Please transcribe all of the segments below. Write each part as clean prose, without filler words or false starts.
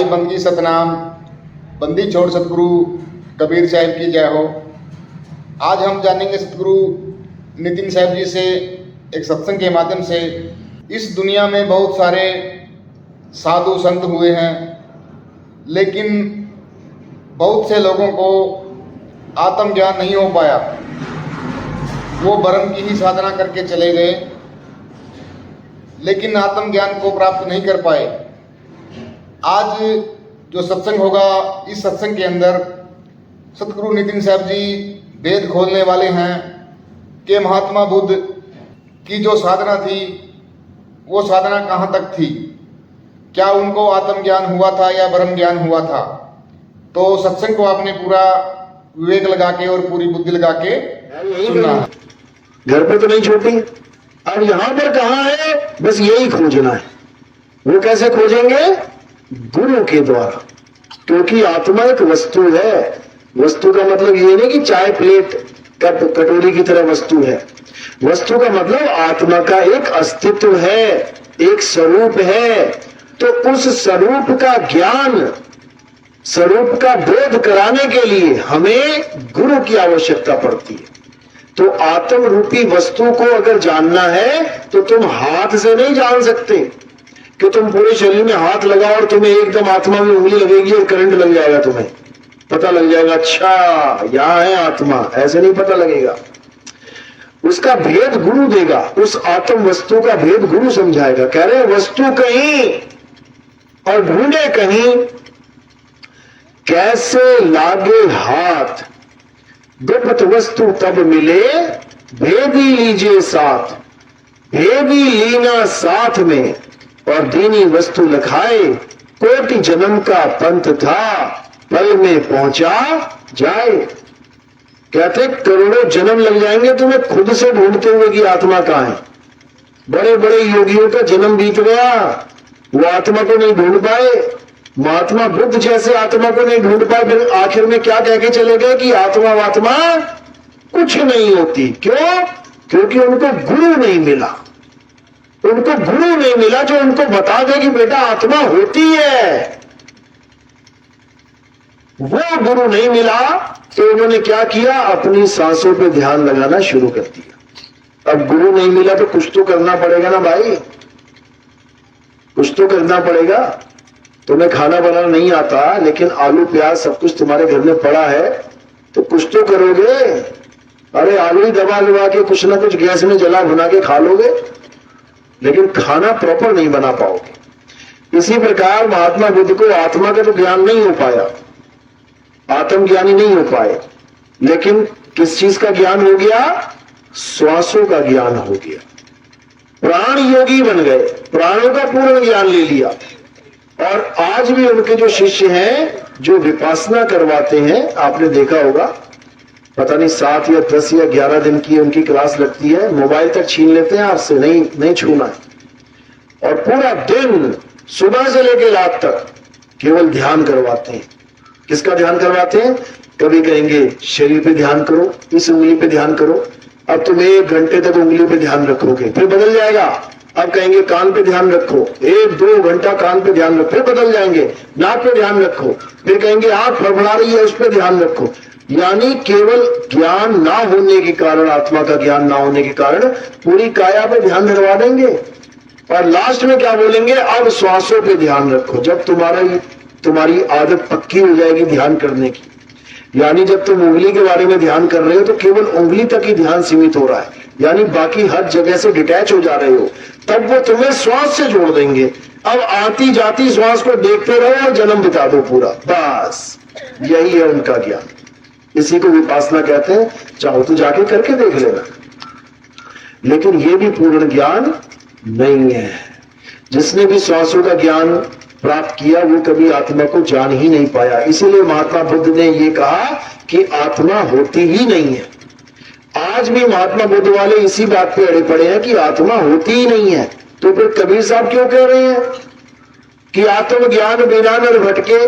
बंदगी सतनाम, बंदी छोड़ सतगुरु कबीर साहिब की जय हो। आज हम जानेंगे सतगुरु नितिन साहब जी से एक सत्संग के माध्यम से। इस दुनिया में बहुत सारे साधु संत हुए हैं, लेकिन बहुत से लोगों को आत्मज्ञान नहीं हो पाया। वो ब्रह्म की ही साधना करके चले गए, लेकिन आत्मज्ञान को प्राप्त नहीं कर पाए। आज जो सत्संग होगा, इस सत्संग के अंदर सतगुरु नितिन साहब जी वेद खोलने वाले हैं कि महात्मा बुद्ध की जो साधना थी वो साधना कहाँ तक थी, क्या उनको आत्मज्ञान हुआ था या ब्रह्म ज्ञान हुआ था। तो सत्संग को आपने पूरा विवेक लगा के और पूरी बुद्धि लगा के सुनना है। घर पे तो नहीं छोटी, अब यहां पर कहाँ है, बस यही खोजना है। वो कैसे खोजेंगे? गुरु के द्वारा, क्योंकि आत्मा एक वस्तु है। वस्तु का मतलब ये नहीं कि चाय प्लेट कप कटोरी की तरह वस्तु है। वस्तु का मतलब आत्मा का एक अस्तित्व है, एक स्वरूप है। तो उस स्वरूप का ज्ञान, स्वरूप का बोध कराने के लिए हमें गुरु की आवश्यकता पड़ती है। तो आत्म रूपी वस्तु को अगर जानना है तो तुम हाथ से नहीं जान सकते कि तुम पूरे शरीर में हाथ लगाओ और तुम्हें एकदम आत्मा में उंगली लगेगी और करंट लग जाएगा, तुम्हें पता लग जाएगा अच्छा यहां है आत्मा, ऐसे नहीं पता लगेगा। उसका भेद गुरु देगा, उस आत्म वस्तु का भेद गुरु समझाएगा। कह रहे वस्तु कहीं और ढूंढे कहीं, कैसे लागे हाथ, गुप्त वस्तु तब मिले, भेदी लीजिए साथ, भेदी लीना साथ में, और दीनी वस्तु लखाए, कोटि जन्म का पंथ था, पल में पहुंचा जाए। कहते करोड़ों जन्म लग जाएंगे तुम्हें खुद से ढूंढते हुए कि आत्मा कहां है। बड़े बड़े योगियों का जन्म बीत गया, वो आत्मा को नहीं ढूंढ पाए। महात्मा बुद्ध जैसे आत्मा को नहीं ढूंढ पाए, फिर आखिर में क्या कह के चले गए कि आत्मा वात्मा कुछ नहीं होती। क्यों? क्योंकि उनको गुरु नहीं मिला। उनको गुरु नहीं मिला जो उनको बता दे कि बेटा आत्मा होती है। वो गुरु नहीं मिला तो उन्होंने क्या किया, अपनी सांसों पे ध्यान लगाना शुरू कर दिया। अब गुरु नहीं मिला तो कुछ तो करना पड़ेगा ना भाई, कुछ तो करना पड़ेगा। तुम्हें खाना बनाना नहीं आता, लेकिन आलू प्याज सब कुछ तुम्हारे घर में पड़ा है, तो कुछ तो करोगे। अरे आलू ही दबा लगा के कुछ ना कुछ गैस में जला भुना के खा लोगे, लेकिन खाना प्रॉपर नहीं बना पाओगे। इसी प्रकार महात्मा बुद्ध को आत्मा का तो ज्ञान नहीं हो पाया, आत्मज्ञानी नहीं हो पाए, लेकिन किस चीज का ज्ञान हो गया? श्वासों का ज्ञान हो गया। प्राण योगी बन गए, प्राणों का पूर्ण ज्ञान ले लिया। और आज भी उनके जो शिष्य हैं जो विपासना करवाते हैं, आपने देखा होगा, पता नहीं 7 या 10 या 11 दिन की उनकी क्लास लगती है, मोबाइल तक छीन लेते हैं आपसे, नहीं छूना है। और पूरा दिन सुबह से लेकर रात तक केवल ध्यान करवाते हैं। किसका ध्यान करवाते हैं? कभी कहेंगे शरीर पे ध्यान करो, इस उंगली पे ध्यान करो। अब तुम 1 घंटे तक उंगली पे ध्यान रखोगे, फिर बदल जाएगा। अब कहेंगे कान पे ध्यान रखो, 1-2 घंटा कान पे ध्यान रखो, फिर बदल जाएंगे नाक पे ध्यान रखो, फिर कहेंगे आंख फड़फड़ा रही है उस पर ध्यान रखो। यानी केवल ज्ञान ना होने के कारण, आत्मा का ज्ञान ना होने के कारण पूरी काया पे ध्यान धरवा देंगे। और लास्ट में क्या बोलेंगे? अब श्वासों पे ध्यान रखो। जब तुम्हारी आदत पक्की हो जाएगी ध्यान करने की, यानी जब तुम उंगली के बारे में ध्यान कर रहे हो तो केवल उंगली तक ही ध्यान सीमित हो रहा है, यानी बाकी हर जगह से डिटैच हो जा रहे हो, तब वो तुम्हें श्वास से जोड़ देंगे। अब आती जाती श्वास को देखते रहो और जन्म बिता दो पूरा, बस यही है उनका ज्ञान। इसी को विपासना कहते हैं। चाहो तो जाके करके देख लेना, लेकिन ये भी पूर्ण ज्ञान नहीं है। जिसने भी श्वासों का ज्ञान प्राप्त किया वो कभी आत्मा को जान ही नहीं पाया। इसीलिए महात्मा बुद्ध ने ये कहा कि आत्मा होती ही नहीं है। आज भी महात्मा बुद्ध वाले इसी बात पे अड़े पड़े हैं कि आत्मा होती ही नहीं है। तो फिर कबीर साहब क्यों कह रहे हैं कि आत्म ज्ञान बिना नर भटके?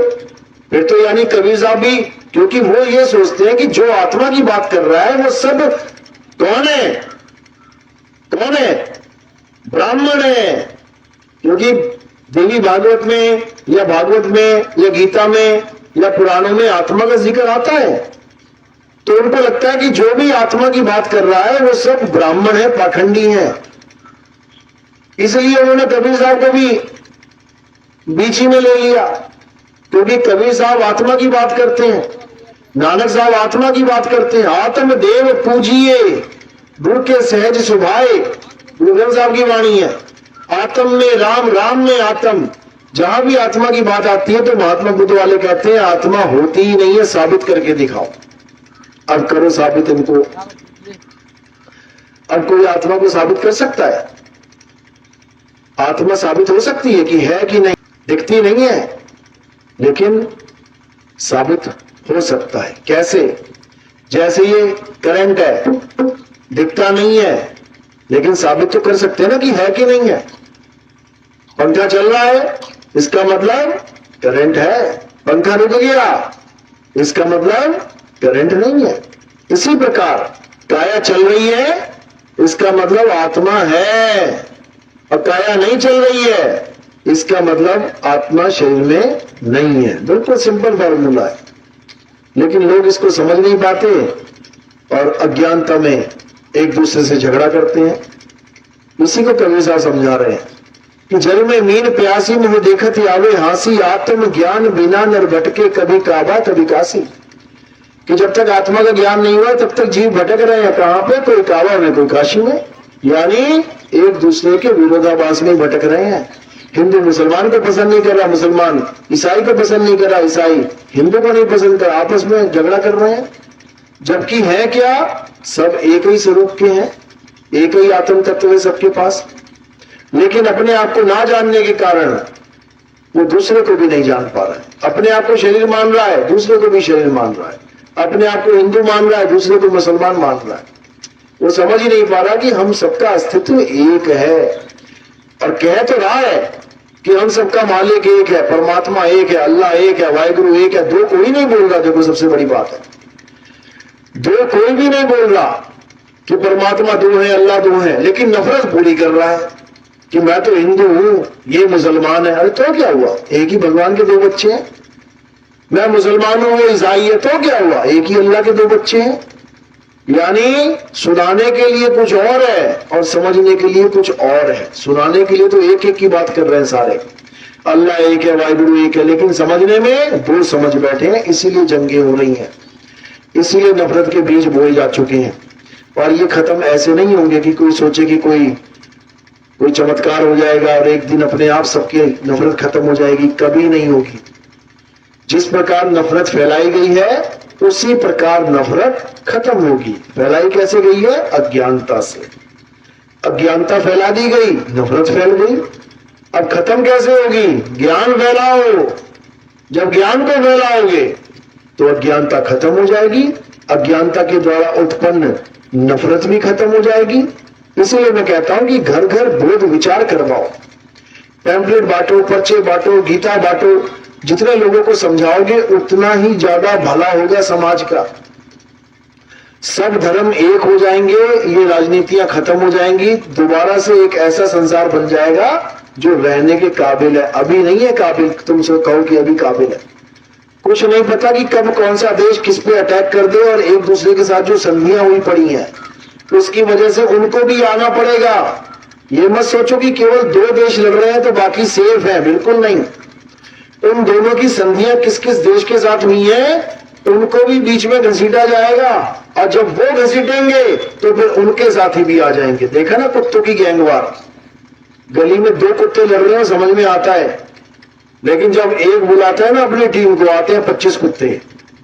फिर तो यानी कबीर साहब भी, क्योंकि वो ये सोचते हैं कि जो आत्मा की बात कर रहा है वो सब कौन है? कौन है? ब्राह्मण है। क्योंकि देवी भागवत में या भागवत में या गीता में या पुराणों में आत्मा का जिक्र आता है, तो उनको लगता है कि जो भी आत्मा की बात कर रहा है वो सब ब्राह्मण है, पाखंडी है। इसलिए उन्होंने कबीर साहब को भी बीच ही में ले लिया, क्योंकि कबीर साहब आत्मा की बात करते हैं, नानक साहब आत्मा की बात करते हैं। आत्म देव पूजिए गुरु के सहज सुभाए, गुरु ग्रंथ साहब की वाणी है। आत्म में राम, राम में आत्म। जहां भी आत्मा की बात आती है तो महात्मा बुद्ध वाले कहते हैं आत्मा होती ही नहीं है, साबित करके दिखाओ। अब करो साबित इनको। अब कोई आत्मा को साबित कर सकता है? आत्मा साबित हो सकती है कि है कि नहीं, दिखती नहीं है, लेकिन साबित हो सकता है। कैसे? जैसे ये करंट है, दिखता नहीं है, लेकिन साबित तो कर सकते हैं ना कि है कि नहीं है। पंखा चल रहा है, इसका मतलब करंट है। पंखा रुक गया, इसका मतलब करंट नहीं है। इसी प्रकार काया चल रही है, इसका मतलब आत्मा है, और काया नहीं चल रही है, इसका मतलब आत्मा शरीर में नहीं है। बिल्कुल सिंपल फॉर्मूला है, लेकिन लोग इसको समझ नहीं पाते और अज्ञानता में एक दूसरे से झगड़ा करते हैं। इसी को कबीर साहब समझा रहे हैं कि जल में मीन प्यासी मुँह देखत आवे हांसी, आत्म ज्ञान बिना नर भटके कभी काबा कभी काशी। कि जब तक आत्मा का ज्ञान नहीं हुआ तब तक जीव भटक रहे हैं। कहां पे? कोई काबा में, कोई काशी में, यानी एक दूसरे के विरोधाभास में भटक रहे हैं। हिंदू मुसलमान को पसंद नहीं कर रहा, मुसलमान ईसाई को पसंद नहीं कर रहा, ईसाई हिंदू को नहीं पसंद कर, आपस में झगड़ा कर रहे हैं। जबकि है क्या? सब एक ही स्वरूप के हैं, एक ही आत्म तत्व है सबके पास, लेकिन अपने आप को ना जानने के कारण वो दूसरे को भी नहीं जान पा रहा है। अपने आप को शरीर मान रहा है, दूसरे को भी शरीर मान रहा है। अपने आप को हिंदू मान रहा है, दूसरे को मुसलमान मान रहा है। वो समझ ही नहीं पा रहा कि हम सबका अस्तित्व एक है, और कह तो रहा है कि हम सबका मालिक एक है, परमात्मा एक है, अल्लाह एक है, वाहिगुरु एक है। दो कोई नहीं बोल रहा। देखो सबसे बड़ी बात है, दो कोई भी नहीं बोल रहा कि परमात्मा दो है, अल्लाह दो है, लेकिन नफरत पूरी कर रहा है कि मैं तो हिंदू हूं, ये मुसलमान है। अरे तो क्या हुआ? एक ही भगवान के दो बच्चे हैं। मैं मुसलमान हूं, वो ईसाई है, तो क्या हुआ? एक ही अल्लाह के दो बच्चे हैं। यानी सुनाने के लिए कुछ और है और समझने के लिए कुछ और है। सुनाने के लिए तो एक एक की बात कर रहे हैं सारे, अल्लाह एक है, वाहिगुरु एक है, लेकिन समझने में दो समझ बैठे हैं। इसीलिए जंगें हो रही हैं, इसीलिए नफरत के बीज बोए जा चुके हैं। और ये खत्म ऐसे नहीं होंगे कि कोई सोचे कि कोई चमत्कार हो जाएगा और एक दिन अपने आप सबकी नफरत खत्म हो जाएगी। कभी नहीं होगी। जिस प्रकार नफरत फैलाई गई है उसी प्रकार नफरत खत्म होगी। फैलाई कैसे गई है? अज्ञानता से। अज्ञानता फैला दी गई, नफरत फैल गई। अब खत्म कैसे होगी? ज्ञान फैलाओ। जब ज्ञान को फैलाओगे तो अज्ञानता खत्म हो जाएगी। अज्ञानता के द्वारा उत्पन्न नफरत भी खत्म हो जाएगी। इसलिए मैं कहता हूं कि घर घर बोध विचार करवाओ, पैम्पलेट बांटो, पर्चे बांटो, गीता बांटो। जितने लोगों को समझाओगे उतना ही ज्यादा भला होगा समाज का। सब धर्म एक हो जाएंगे, ये राजनीतियां खत्म हो जाएंगी। दोबारा से एक ऐसा संसार बन जाएगा जो रहने के काबिल है। अभी नहीं है काबिल, तुमसे कहो कि अभी काबिल है। कुछ नहीं पता कि कब कौन सा देश किस पे अटैक कर दे, और एक दूसरे के साथ जो संधियां हुई पड़ी हैं उसकी वजह से उनको भी आना पड़ेगा। ये मत सोचो कि केवल दो देश लड़ रहे हैं तो बाकी सेफ है, बिल्कुल नहीं। उन दोनों की संधियां किस किस देश के साथ हुई है उनको भी बीच में घसीटा जाएगा, और जब वो घसीटेंगे तो फिर उनके साथी भी आ जाएंगे। देखा ना कुत्तों की गैंगवार, गली में दो कुत्ते लड़ रहे हैं समझ में आता है, लेकिन जब एक बुलाता है ना अपनी टीम को, आते हैं 25 कुत्ते,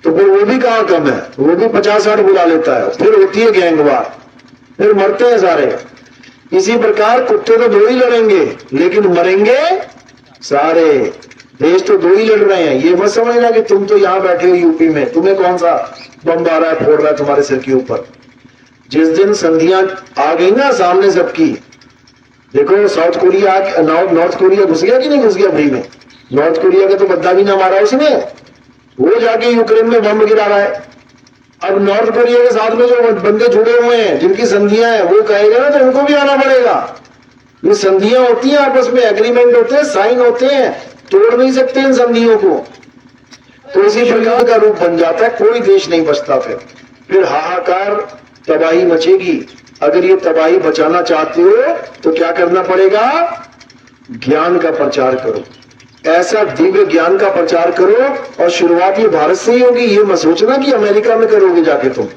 तो फिर वो भी कहां कम है, वो भी 50-60 बुला लेता है। फिर होती है गैंगवार, फिर मरते हैं सारे। इसी प्रकार कुत्ते तो दो ही लड़ेंगे लेकिन मरेंगे सारे। देश तो दो ही लड़ रहे हैं। ये मत समझना कि तुम तो यहां बैठे हो यूपी में, तुम्हें कौन सा बम आ रहा है, फोड़ रहा है तुम्हारे सिर के ऊपर। जिस दिन संधियां आ गई ना सामने सबकी, देखो साउथ कोरिया, नॉर्थ कोरिया घुस गया कि नहीं घुस गया फ्री में? नॉर्थ कोरिया का तो बद्दा भी ना मारा उसने, वो जाके यूक्रेन में बम गिरा रहा है। अब नॉर्थ कोरिया के साथ में जो बंदे जुड़े हुए हैं जिनकी संधियां हैं, वो कहेगा ना तो उनको भी आना पड़ेगा। ये संधियां होती हैं, आपस में एग्रीमेंट होते हैं, साइन होते हैं, तोड़ नहीं सकते इन संधियों को। तो इसी प्रकार का रूप बन जाता है, कोई देश नहीं बचता। फिर हाहाकार, तबाही मचेगी। अगर ये तबाही बचाना चाहते हो तो क्या करना पड़ेगा? ज्ञान का प्रचार करो, ऐसा दिव्य ज्ञान का प्रचार करो। और शुरुआत ये भारत से ही होगी। ये मत सोचना कि अमेरिका में करोगे जाके तुम।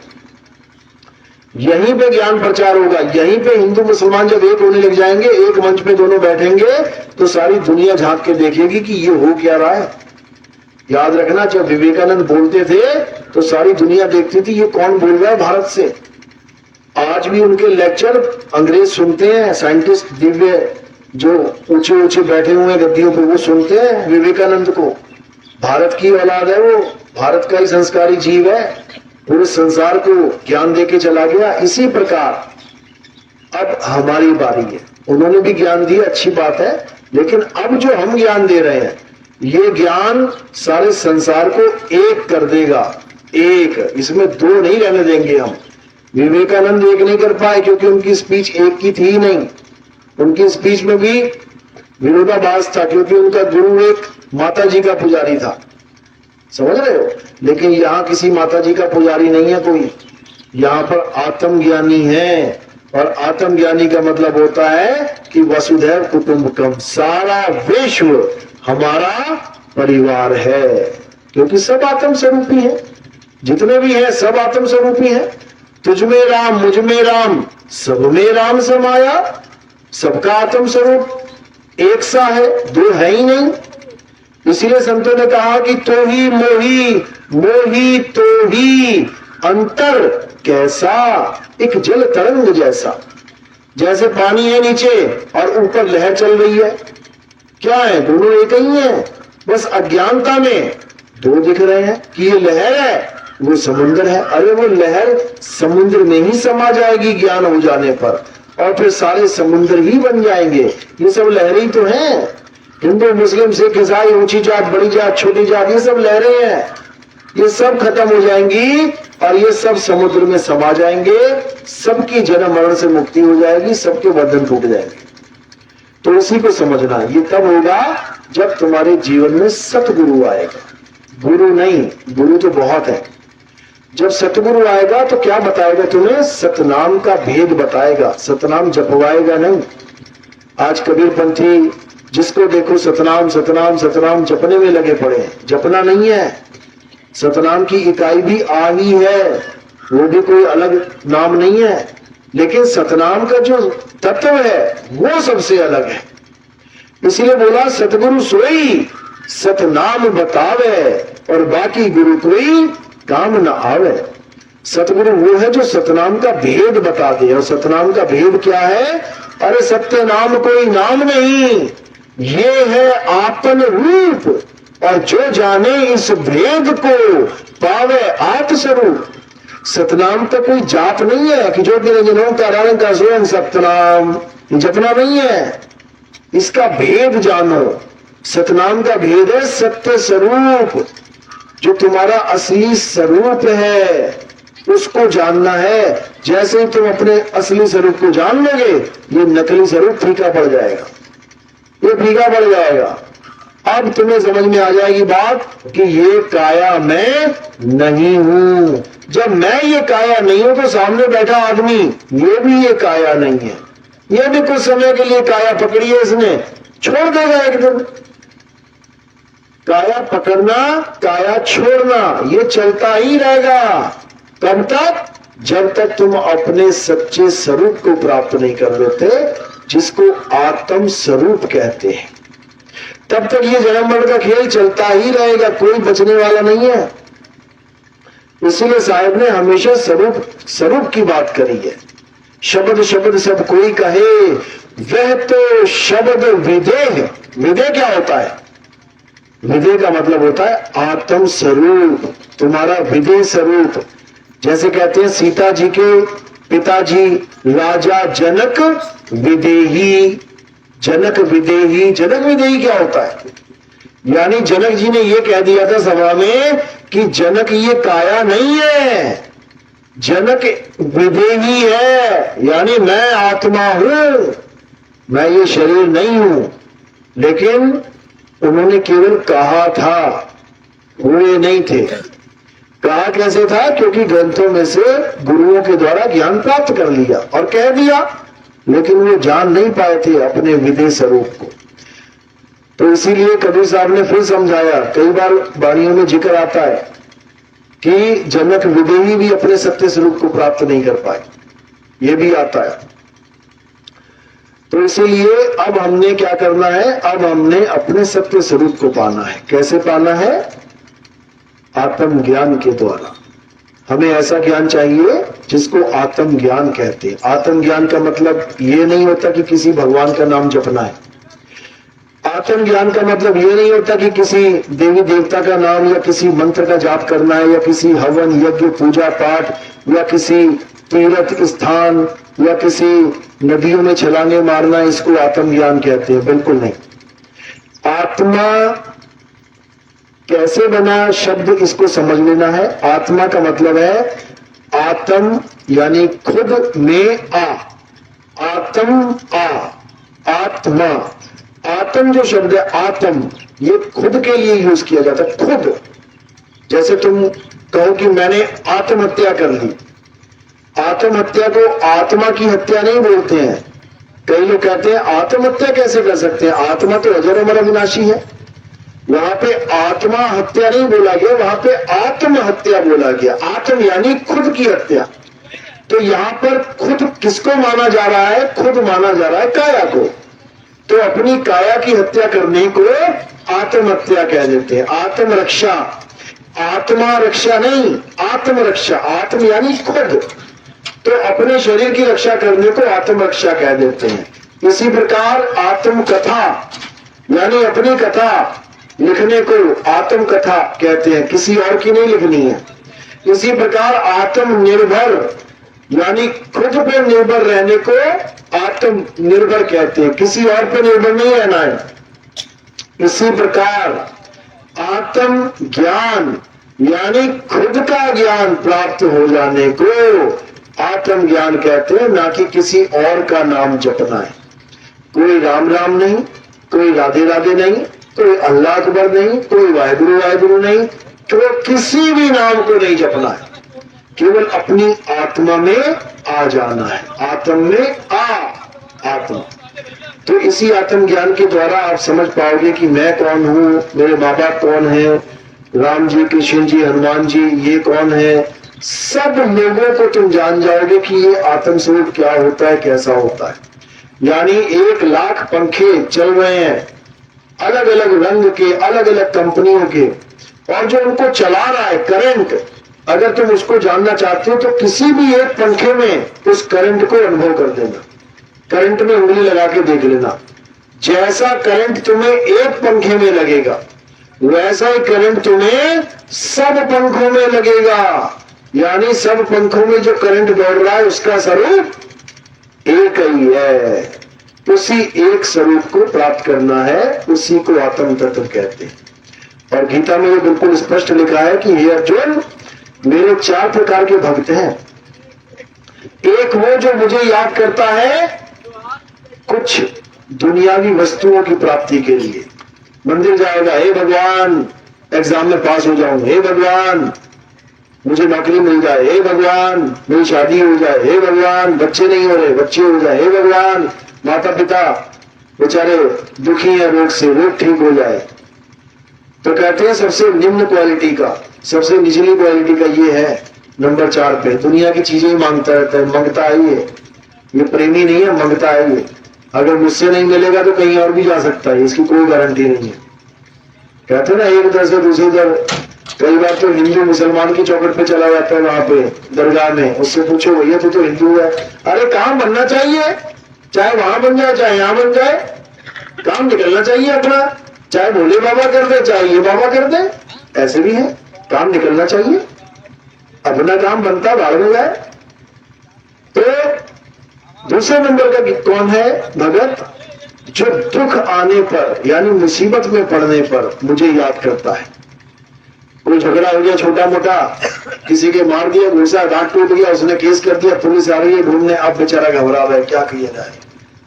यहीं पे ज्ञान प्रचार होगा, यहीं पे हिंदू मुसलमान जब एक होने लग जाएंगे, एक मंच पे दोनों बैठेंगे, तो सारी दुनिया झांक के देखेगी कि ये हो क्या रहा है। याद रखना, जब विवेकानंद बोलते थे तो सारी दुनिया देखती थी ये कौन बोल रहा है भारत से। आज भी उनके लेक्चर अंग्रेज सुनते हैं, साइंटिस्ट दिव्य जो ऊंचे ऊंचे बैठे हुए गद्दियों पे, वो सुनते हैं विवेकानंद को। भारत की औलाद है वो, भारत का ही संस्कारी जीव है, पूरे संसार को ज्ञान देके चला गया। इसी प्रकार अब हमारी बारी है। उन्होंने भी ज्ञान दिया, अच्छी बात है, लेकिन अब जो हम ज्ञान दे रहे हैं, ये ज्ञान सारे संसार को एक कर देगा। एक, इसमें दो नहीं रहने देंगे हम। विवेकानंद एक नहीं कर पाए क्योंकि उनकी स्पीच एक की थी ही नहीं। उनकी स्पीच में भी विरोधाभास था, क्योंकि उनका गुरु एक माता जी का पुजारी था, समझ रहे हो। लेकिन यहाँ किसी माता जी का पुजारी नहीं है कोई, यहाँ पर आत्मज्ञानी है। और आत्मज्ञानी का मतलब होता है कि वसुधैव कुटुंबकम, सारा विश्व हमारा परिवार है, क्योंकि सब आत्म स्वरूपी है। जितने भी हैं सब आत्म स्वरूपी है। तुझ में राम, मुझ में राम, सब में राम समाया। सबका आत्म स्वरूप एक सा है, दो है ही नहीं। इसीलिए संतों ने कहा कि तो ही मोही, मोही तो ही अंतर कैसा, एक जल तरंग जैसा। जैसे पानी है नीचे और ऊपर लहर चल रही है, क्या है? दोनों एक ही है, बस अज्ञानता में दो दिख रहे हैं कि ये लहर है, वो समुद्र है। अरे वो लहर समुद्र में ही समा जाएगी ज्ञान हो जाने पर, और फिर सारे समुद्र ही बन जाएंगे। ये सब लहरें ही तो हैं। हिंदू, मुस्लिम, सिख, ईसाई, ऊंची जात, बड़ी जात, छोटी जात, ये सब लहरें हैं। ये सब खत्म हो जाएंगी और ये सब समुद्र में समा जाएंगे। सबकी जन्म मरण से मुक्ति हो जाएगी, सबके बंधन टूट जाएंगे। तो इसी को समझना, ये तब होगा जब तुम्हारे जीवन में सतगुरु आएगा। गुरु नहीं, गुरु तो बहुत है। जब सतगुरु आएगा तो क्या बताएगा तुम्हें? सतनाम का भेद बताएगा। सतनाम जपवाएगा नहीं। आज कबीर पंथी जिसको देखो सतनाम सतनाम सतनाम जपने में लगे पड़े हैं। जपना नहीं है, सतनाम की इकाई भी आ ही है, वो भी कोई अलग नाम नहीं है। लेकिन सतनाम का जो तत्व है वो सबसे अलग है। इसलिए बोला सतगुरु सोई सतनाम बतावे, और बाकी गुरु कोई काम न आवे। सतगुरु वो है जो सतनाम का भेद बता दे। और सतनाम का भेद क्या है? अरे सत्य नाम कोई नाम नहीं, ये है आपन रूप, और जो जाने इस भेद को पावे आत्मस्वरूप। सतनाम तो कोई जाप नहीं है कि जो जनों का रंग का स्वयं सतनाम, जपना नहीं है। इसका भेद जानो। सतनाम का भेद है सत्य स्वरूप, जो तुम्हारा असली स्वरूप है उसको जानना है। जैसे ही तुम अपने असली स्वरूप को जान लोगे, ये नकली स्वरूप फीका पड़ जाएगा, ये फीका पड़ जाएगा। अब तुम्हें समझ में आ जाएगी बात कि ये काया मैं नहीं हूं। जब मैं ये काया नहीं हूं तो सामने बैठा आदमी ये भी ये काया नहीं है। ये भी कुछ समय के लिए काया पकड़ी है इसने, छोड़ देगा एक दिन। काया पकड़ना, काया छोड़ना, ये चलता ही रहेगा। कब तक? जब तक तुम अपने सच्चे स्वरूप को प्राप्त नहीं कर लेते, जिसको आत्म स्वरूप कहते हैं। तब तक ये जन्म मरण का खेल चलता ही रहेगा, कोई बचने वाला नहीं है। इसीलिए साहब ने हमेशा स्वरूप स्वरूप की बात करी है। शब्द शब्द सब कोई कहे, वह तो शब्द विदेह। विदेह क्या होता है? विदेह का मतलब होता है आत्म स्वरूप, तुम्हारा विदेह स्वरूप। जैसे कहते हैं सीता जी के पिताजी राजा जनक विदेही। जनक विदेही, जनक विदेही क्या होता है? यानी जनक जी ने यह कह दिया था सभा में कि जनक ये काया नहीं है, जनक विदेही है, यानी मैं आत्मा हूं। मैं ये शरीर नहीं हूं, लेकिन उन्होंने केवल कहा था, हुए नहीं थे। कहा कैसे था? क्योंकि ग्रंथों में से गुरुओं के द्वारा ज्ञान प्राप्त कर लिया और कह दिया, लेकिन वो जान नहीं पाए थे अपने विदेह स्वरूप को। तो इसीलिए कबीर साहब ने फिर समझाया, कई बार वाणियों में जिक्र आता है कि जनक विदेही भी अपने सत्य स्वरूप को प्राप्त नहीं कर पाए, ये भी आता है। तो इसीलिए अब हमने क्या करना है? अब हमने अपने सत्य स्वरूप को पाना है। कैसे पाना है? आत्म ज्ञान के द्वारा। हमें ऐसा ज्ञान चाहिए जिसको आत्म ज्ञान कहते हैं। आत्म ज्ञान का मतलब ये नहीं होता कि किसी भगवान का नाम जपना है। आत्म ज्ञान का मतलब ये नहीं होता कि किसी देवी देवता का नाम या किसी मंत्र का जाप करना है, या किसी हवन यज्ञ पूजा पाठ, या किसी तीर्थ स्थान, या किसी नदियों में छलांगे मारना, इसको आत्म ज्ञान कहते हैं। बिल्कुल नहीं। आत्मा कैसे बना शब्द, इसको समझ लेना है। आत्मा का मतलब है आत्म, यानी खुद में आ, आत्म आ, आत्मा। आत्म जो शब्द है, आत्म, ये खुद के लिए यूज किया जाता है। खुद, जैसे तुम कहो कि मैंने आत्महत्या कर ली। आत्महत्या को आत्मा की हत्या नहीं बोलते हैं। कई लोग कहते हैं आत्महत्या कैसे कर सकते हैं, आत्मा तो अजर अमर अविनाशी है। वहां पे आत्मा हत्या नहीं बोला गया, वहां पे आत्महत्या बोला गया। आत्म यानी खुद की हत्या। तो यहां पर खुद किसको माना जा रहा है? खुद माना जा रहा है काया को। तो अपनी काया की हत्या करने को आत्महत्या कह देते हैं। आत्मरक्षा, आत्मा रक्षा नहीं, आत्मरक्षा। आत्म यानी खुद, तो अपने शरीर की रक्षा करने को आत्मरक्षा कह देते हैं। इसी प्रकार आत्मकथा यानी अपनी कथा लिखने को आत्मकथा कहते हैं, किसी और की नहीं लिखनी है। इसी प्रकार आत्मनिर्भर यानी खुद पे निर्भर रहने को आत्मनिर्भर कहते हैं, किसी और पे निर्भर नहीं रहना है। इसी प्रकार आत्म ज्ञान यानी खुद का ज्ञान प्राप्त हो जाने को आत्म ज्ञान कहते हैं, ना कि किसी और का नाम जपना है। कोई राम राम नहीं, कोई राधे राधे नहीं, कोई अल्लाह अकबर नहीं, कोई वाहिगुरु वाहिगुरु नहीं, तो किसी भी नाम को नहीं जपना है। केवल अपनी आत्मा में आ जाना है। आत्म में आ, आत्मा। तो इसी आत्म ज्ञान के द्वारा आप समझ पाओगे कि मैं कौन हूं, मेरे माँ बाप कौन है, राम जी, कृष्ण जी, हनुमान जी ये कौन है। सब लोगों को तुम जान जाओगे कि ये आत्म स्वरूप क्या होता है, कैसा होता है। यानी 1,00,000 पंखे चल रहे हैं अलग अलग रंग के, अलग अलग कंपनियों के, और जो उनको चला रहा है करंट, अगर तुम उसको जानना चाहते हो तो किसी भी एक पंखे में उस करंट को अनुभव कर देना। करंट में उंगली लगा के देख लेना। जैसा करंट तुम्हें एक पंखे में लगेगा, वैसा ही करंट तुम्हें सब पंखों में लगेगा। यानी सब पंखों में जो करंट दौड़ रहा है उसका स्वरूप एक ही है। उसी एक स्वरूप को प्राप्त करना है, उसी को आत्म तत्व कहते हैं। और गीता में ये बिल्कुल स्पष्ट लिखा है कि हे अर्जुन, मेरे 4 प्रकार के भक्त हैं। एक वो जो मुझे याद करता है कुछ दुनियावी वस्तुओं की प्राप्ति के लिए। मंदिर जाएगा, हे भगवान एग्जाम में पास हो जाऊं, हे भगवान मुझे नौकरी मिल जाए, हे भगवान मेरी शादी हो जाए, हे भगवान बच्चे नहीं हो रहे बच्चे हो जाए, हे भगवान माता पिता बेचारे दुखी है रोग से, रोग ठीक हो जाए। तो कहते हैं सबसे निम्न क्वालिटी का, सबसे निचली क्वालिटी का ये है नंबर 4 पे। दुनिया की चीजें ही मांगता रहता है, मंगता है ये प्रेमी नहीं है, मंगता है ये। अगर मुझसे नहीं मिलेगा तो कहीं और भी जा सकता है, इसकी कोई गारंटी नहीं है। कहते हैं ना एक दर से दूसरी दर। कई बार तो हिंदू मुसलमान की चौखट पे चला जाता है, वहां पे दरगाह में, उससे पूछो भैया तू तो हिंदू है। अरे काम बनना चाहिए, चाहे वहां बन जाए चाहे यहां बन जाए, काम निकलना चाहिए अपना। चाहे भोले बाबा कर दे चाहे ये बाबा कर दे, ऐसे भी है, काम निकलना चाहिए, अपना काम बनता बाढ़ में जाए। तो दूसरे नंबर का कौन है भगत? जो दुख आने पर यानी मुसीबत में पड़ने पर मुझे याद करता है। कोई झगड़ा हो गया छोटा मोटा, किसी के मार दिया घूसा, दांत टूट गया, उसने केस कर दिया, पुलिस आ रही है ढूंढने, अब बेचारा घबरा रहा है क्या किया जाए।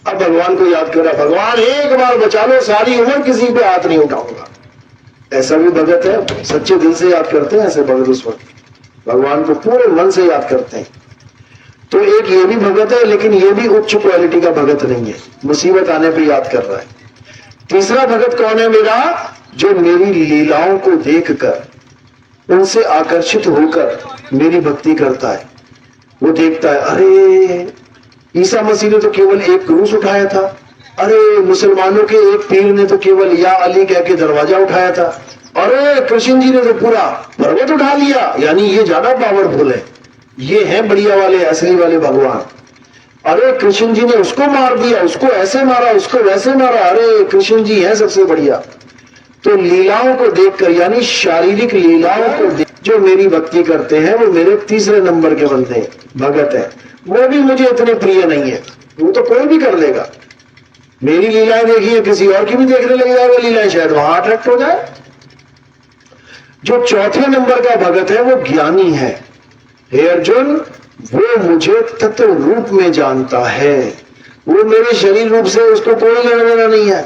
अब भगवान को याद कर रहा, भगवान एक बार बचा लो, सारी उम्र किसी पे हाथ नहीं उठाऊंगा। ऐसा भी भगत है, सच्चे दिल से याद करते हैं ऐसे भगत, उस वक्त भगवान को पूरे मन से याद करते हैं। तो एक ये भी भगत है, लेकिन ये भी उच्च क्वालिटी का भगत नहीं है, मुसीबत आने पे याद कर रहा है। तीसरा भगत कौन है मेरा? जो मेरी लीलाओं को देखकर, उनसे आकर्षित होकर मेरी भक्ति करता है। वो देखता है, अरे ईसा मसीह ने तो केवल एक क्रूस उठाया था, अरे मुसलमानों के एक पीर ने तो केवल या अली कह के दरवाजा उठाया था, अरे कृष्ण जी ने तो पूरा पर्वत उठा लिया, यानी ये ज्यादा पावरफुल है, ये हैं बढ़िया वाले, असली वाले भगवान। अरे कृष्ण जी ने उसको मार दिया, उसको ऐसे मारा, उसको वैसे मारा, अरे कृष्ण जी हैं सबसे बढ़िया। तो लीलाओं को देखकर, यानी शारीरिक लीलाओं को देख जो मेरी भक्ति करते हैं, वो मेरे तीसरे नंबर के बंदे हैं, भगत है। वो भी मुझे इतने प्रिय नहीं है, वो तो कोई भी कर लेगा। मेरी लीलाएं देखिए, किसी और की भी देखने लग जाएगा लीलाएं, शायद वहां अट्रैक्ट हो जाए। जो चौथे नंबर का भगत है वो ज्ञानी है। हे अर्जुन, वो मुझे तत्व रूप में जानता है, वो मेरे शरीर रूप से उसको कोई लेना देना नहीं है।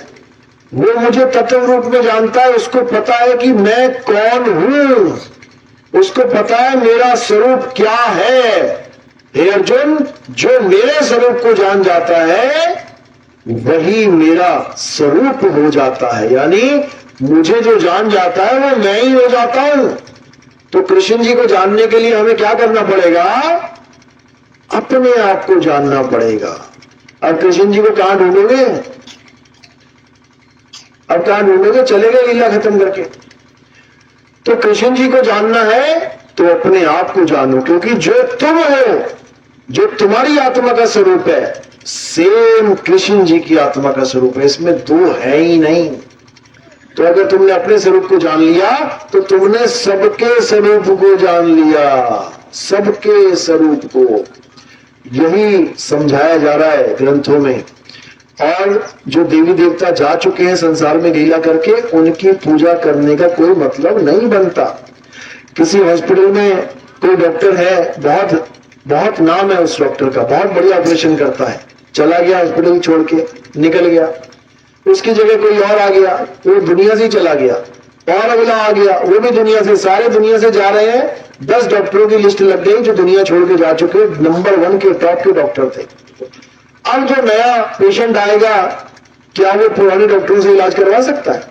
वो मुझे तत्व रूप में जानता है, उसको पता है कि मैं कौन हूं, उसको पता है मेरा स्वरूप क्या है। हे अर्जुन, जो मेरे स्वरूप को जान जाता है वही मेरा स्वरूप हो जाता है, यानी मुझे जो जान जाता है वो मैं ही हो जाता हूं। तो कृष्ण जी को जानने के लिए हमें क्या करना पड़ेगा? अपने आप को जानना पड़ेगा। अब कृष्ण जी को कहां ढूंढोगे? अब कहां ढूंढोगे? चले गए लीला खत्म करके। तो कृष्ण जी को जानना है तो अपने आप को जानो, क्योंकि जो तुम हो, जो तुम्हारी आत्मा का स्वरूप है, सेम कृष्ण जी की आत्मा का स्वरूप है, इसमें दो है ही नहीं। तो अगर तुमने अपने स्वरूप को जान लिया तो तुमने सबके स्वरूप को जान लिया, सबके स्वरूप को। यही समझाया जा रहा है ग्रंथों में। और जो देवी देवता जा चुके हैं संसार में लीला करके, उनकी पूजा करने का कोई मतलब नहीं बनता। किसी हॉस्पिटल में कोई डॉक्टर है, बहुत नाम है उस डॉक्टर का, बहुत बढ़िया ऑपरेशन करता है, चला गया हॉस्पिटल छोड़ के, निकल गया, उसकी जगह कोई और आ गया, वो दुनिया से चला गया, और अगला आ गया, वो भी दुनिया से, सारे दुनिया से जा रहे हैं। 10 डॉक्टरों की लिस्ट लग गई जो दुनिया छोड़ के जा चुके, नंबर 1 के टॉप के डॉक्टर थे। अब जो नया पेशेंट आएगा, क्या वो पुराने डॉक्टरों से इलाज करवा सकता है?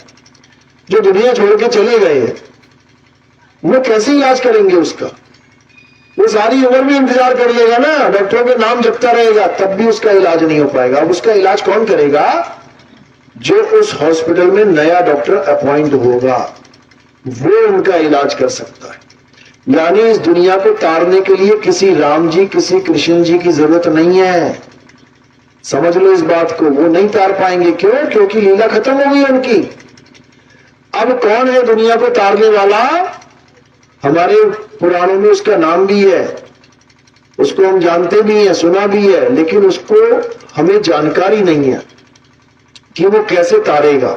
जो दुनिया छोड़ के चले गए वो कैसे इलाज करेंगे उसका? वो सारी उम्र भी इंतजार कर लेगा ना, डॉक्टरों के नाम जपता रहेगा, तब भी उसका इलाज नहीं हो पाएगा। अब उसका इलाज कौन करेगा? जो उस हॉस्पिटल में नया डॉक्टर अपॉइंट होगा, वो उनका इलाज कर सकता है। यानी इस दुनिया को तारने के लिए किसी राम जी, किसी कृष्ण जी की जरूरत नहीं है। समझ लो इस बात को, वो नहीं तार पाएंगे। क्यों? क्योंकि लीला खत्म हो गई उनकी। अब कौन है दुनिया को तारने वाला? हमारे पुराणों में उसका नाम भी है, उसको हम जानते भी हैं, सुना भी है, लेकिन उसको हमें जानकारी नहीं है कि वो कैसे तारेगा।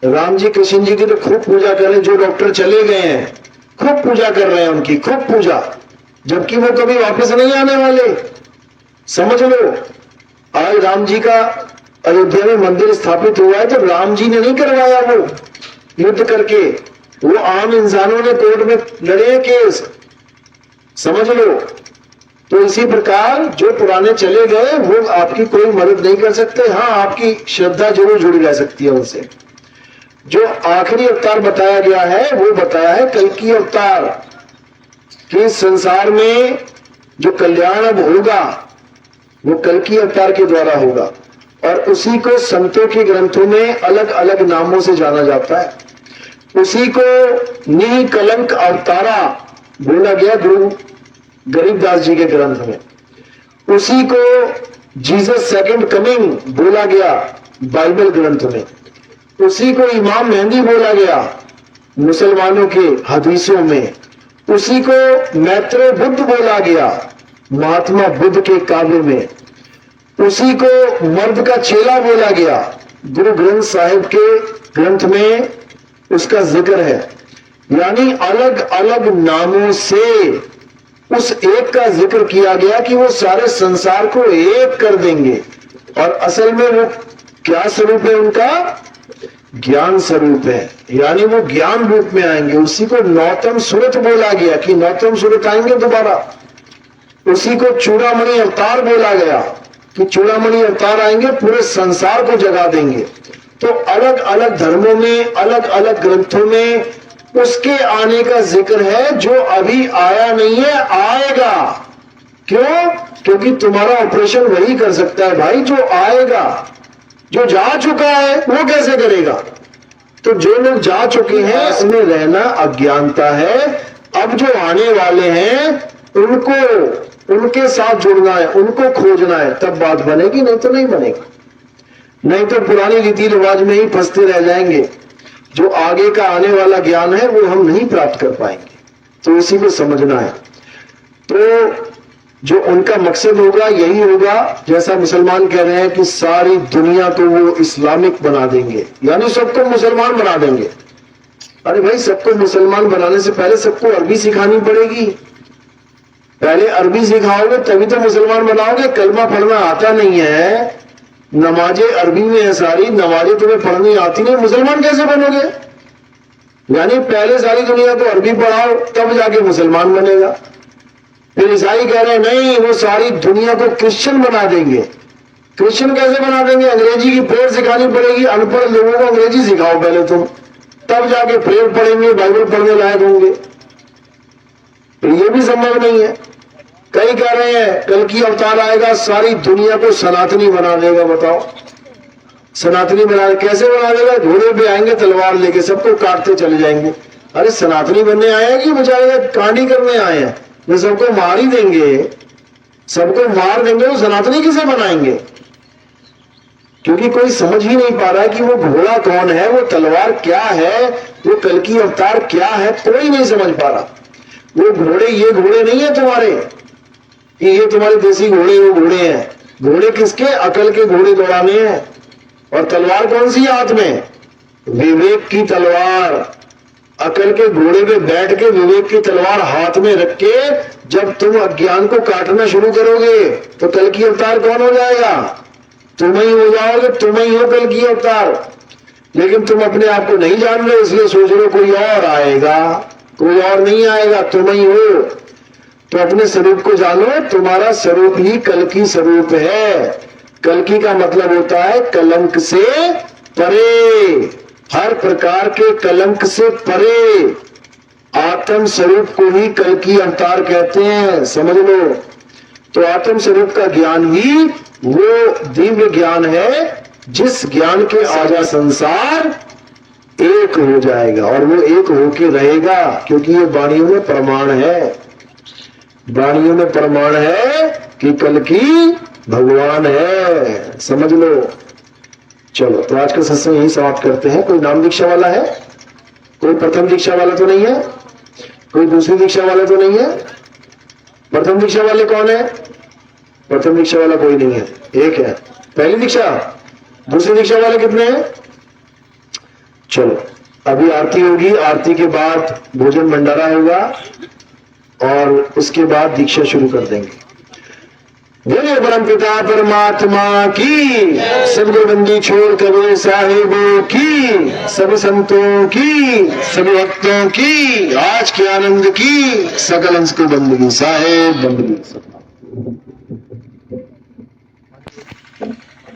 राम जी कृष्ण जी की तो खूब पूजा करें, जो डॉक्टर चले गए हैं खूब पूजा कर रहे हैं उनकी, खूब पूजा, जबकि वो कभी वापस नहीं आने वाले। समझ लो, आज राम जी का अयोध्या में मंदिर स्थापित हुआ है तो राम जी ने नहीं करवाया, वो युद्ध करके, वो आम इंसानों ने कोर्ट में लड़े केस। समझ लो। तो इसी प्रकार जो पुराने चले गए वो आपकी कोई मदद नहीं कर सकते। हाँ, आपकी श्रद्धा जरूर जुड़ी रह सकती है उनसे। जो आखिरी अवतार बताया गया है वो बताया है कल्कि अवतार, कि संसार में जो कल्याण अब होगा वो कल्कि अवतार के द्वारा होगा। और उसी को संतों के ग्रंथों में अलग अलग नामों से जाना जाता है। उसी को निकलंक अवतारा बोला गया गुरु गरीबदास जी के ग्रंथ में। उसी को जीसस सेकंड कमिंग बोला गया बाइबल ग्रंथ में। उसी को इमाम मेहंदी बोला गया मुसलमानों के हदीसों में। उसी को मैत्रेय बुद्ध बोला गया महात्मा बुद्ध के काव्य में। उसी को मर्द का चेला बोला गया गुरु ग्रंथ साहिब के ग्रंथ में, उसका जिक्र है। यानी अलग अलग नामों से उस एक का जिक्र किया गया कि वो सारे संसार को एक कर देंगे। और असल में वो क्या स्वरूप है उनका? ज्ञान स्वरूप है, यानी वो ज्ञान रूप में आएंगे। उसी को नौतम सूरत बोला गया कि नौतम सूरत आएंगे दोबारा। उसी को चूड़ामणि अवतार बोला गया कि चूड़ामणि अवतार आएंगे, पूरे संसार को जगा देंगे। तो अलग अलग धर्मों में, अलग अलग ग्रंथों में उसके आने का जिक्र है जो अभी आया नहीं है, आएगा। क्यों? क्योंकि तुम्हारा ऑपरेशन वही कर सकता है भाई जो आएगा। जो जा चुका है वो कैसे करेगा? तो जो लोग जा चुके हैं उसमें रहना अज्ञानता है। अब जो आने वाले हैं उनको, उनके साथ जुड़ना है, उनको खोजना है, तब बात बनेगी, नहीं तो नहीं बनेगी। नहीं तो पुरानी रीति रिवाज में ही फंसते रह जाएंगे। जो आगे का आने वाला ज्ञान है वो हम नहीं प्राप्त कर पाएंगे। तो इसी को समझना है। तो जो उनका मकसद होगा यही होगा, जैसा मुसलमान कह रहे हैं कि सारी दुनिया को वो इस्लामिक बना देंगे, यानी सबको मुसलमान बना देंगे। अरे भाई, सबको मुसलमान बनाने से पहले सबको अरबी सिखानी पड़ेगी। पहले अरबी सिखाओगे तभी तो मुसलमान बनाओगे। कलमा पढ़ना आता नहीं है, नमाजें अरबी में है सारी, नमाजें तुम्हें पढ़नी आती नहीं, मुसलमान कैसे बनोगे? यानी पहले सारी दुनिया को अरबी पढ़ाओ तब जाके मुसलमान बनेगा। फिर ईसाई कह रहे हैं नहीं, वो सारी दुनिया को क्रिश्चियन बना देंगे। क्रिश्चियन कैसे बना देंगे? अंग्रेजी की प्रेयर सिखानी पड़ेगी। अनपढ़ लोगों को अंग्रेजी सिखाओ पहले तुम, तब जाके प्रेयर पढ़ेंगे, बाइबल पढ़ने लायक होंगे। तो ये भी संभव नहीं है। कई कह रहे हैं कल की अवतार आएगा, सारी दुनिया को सनातनी बना देगा। बताओ, सनातनी बना कैसे बना देगा? घोड़े पे आएंगे तलवार लेके, सबको काटते चले जाएंगे। अरे सनातनी बनने आए हैं कि बेचारे कांडी करने आए हैं? वो सबको मार ही देंगे, सबको मार देंगे, वो सनातनी किसे बनाएंगे? क्योंकि कोई समझ ही नहीं पा रहा है कि वो घोड़ा कौन है, वो तलवार क्या है, वो कल की अवतार क्या है, कोई नहीं समझ पा रहा। वो घोड़े ये घोड़े नहीं है तुम्हारे कि ये तुम्हारे देसी घोड़े, वो घोड़े हैं। घोड़े किसके? अकल के घोड़े दौड़ाने हैं। और तलवार कौन सी हाथ में? विवेक की तलवार। अकल के घोड़े पे बैठ के विवेक की तलवार हाथ में रख के जब तुम अज्ञान को काटना शुरू करोगे तो कल की अवतार कौन हो जाएगा? तुम ही हो जाओगे, तुम ही हो कल की अवतार। लेकिन तुम अपने आप को नहीं जान रहे, इसलिए सोच रहे हो कोई और आएगा। कोई और नहीं आएगा, तुम ही हो। तो अपने स्वरूप को जानो, तुम्हारा स्वरूप ही कल की स्वरूप है। कल की का मतलब होता है कलंक से परे, हर प्रकार के कलंक से परे। आत्म स्वरूप को ही कल की अवतार कहते हैं, समझ लो। तो आत्म स्वरूप का ज्ञान ही वो दिव्य ज्ञान है जिस ज्ञान के आजा संसार एक हो जाएगा, और वो एक होके रहेगा। क्योंकि ये वाणियों में प्रमाण है, वाणियों में प्रमाण है कि कल की भगवान है, समझ लो। चलो, तो आज का सत्संग यही समाप्त करते हैं। कोई नाम दीक्षा वाला है? कोई प्रथम दीक्षा वाला तो नहीं है? कोई दूसरी दीक्षा वाला तो नहीं है? प्रथम दीक्षा वाले कौन है? प्रथम दीक्षा वाला कोई नहीं है, एक है। पहली दीक्षा, दूसरी दीक्षा वाले कितने हैं? चलो, अभी आरती होगी, आरती के बाद भोजन भंडारा होगा और उसके बाद दीक्षा शुरू कर देंगे। बोले परम पिता परमात्मा की, सब गुरुबंदी छोड़ कबीर साहिबों की, सभी संतों की, सभी भक्तों की, आज के आनंद की, सकल अंश को बंदगी साहेब बंदगी।